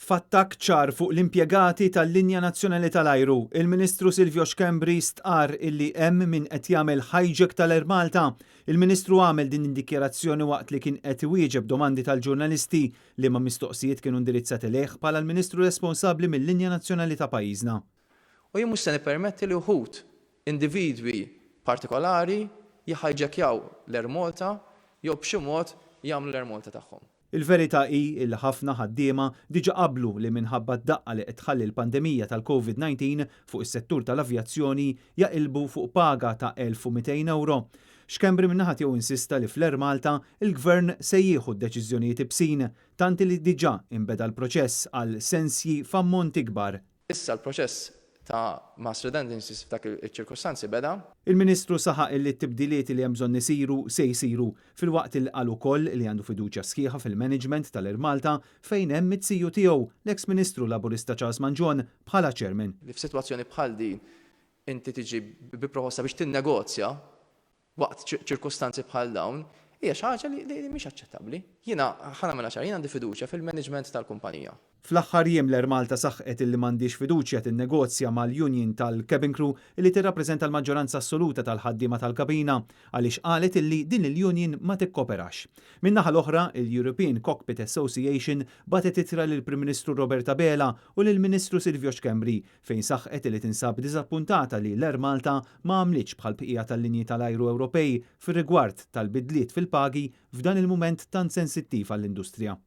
F'attakk ċar fuq l-impjegati tal-Linja Nazzjonali tal-Ajru, il-Ministru Silvio Xkembri stqar illi hemm min qed jagħmel hijack tal-Air Malta. Il-Ministru għamel din id-dikjarazzjoni waqt li kien qed iwieġeb domandi tal-ġurnalisti li ma' mistoqsijiet kienu indirizzati lejh bħala l-Ministru responsabbli mill-Linja Nazzjonali ta' pajjiżna. U jien mhux se nippermetti li wħud individwi partikolari jihajġekjaw l-Air Malta jew b'xi mod jagħmlu l-Air Malta tagħhom. Il-verità hi li ħafna ħaddiema diġà qablu li minħabba d-daqqa li qed tħalli l-pandemija tal-COVID-19 fuq is-settur tal-avjazzjoni jaqilbu fuq paga ta' 1,200 euro. Xkembri minnaħa tiegħu insista li fl-Air Malta il-Gvern se jieħu d-deċiżjonijiet ibsin tant li diġà inbeda l-proċess għal sensji f'ammonti kbar. Issa l-proċess ta' mass redundancies f'dak il-ċirkostanzi beda. Il-Ministru saħaq li t-tibdiliet li hemm bżonn isiru se jsiru fil-waqt il qal ukoll li għandu fiduċja sħiħa fil-management tal-Air Malta fejn hemm it-CEO tiegħu l-eks-Ministru Laburista Charles Mangione bħala chairman. Li f'sitwazzjoni bħal din inti tiġi bi proposta biex tinnegozja waqt ċirkostanzi bħal dawn hija xi ħaġa li mhix aċċettabbli. Jiena ħanamela ċar, jien għandi fiduċja fil-management tal-kumpanija. Fl-aħħar jiem l-Air Malta saħqet illi m'għandix fiduċja tinnegozja mal-union tal-cabin crew li tirrappreżenta l-maġġoranza assoluta tal-ħaddiema tal-kabina għaliex qalet illi din il-union ma tikkoperax. Min-naħa l-oħra, il-European Cockpit Association batet ittra lill-Prim Ministru Roberta Bela u lill-Ministru Silvio Xkembri fejn saħqet illi tinsab diżappuntata li l-Air Malta ma għamlitx bħal bqija tal-linji tal-ajru Ewropej fir-rigward tal-bidliet fil-pagi f'dan il-mument tant sensittiv għall-industrija.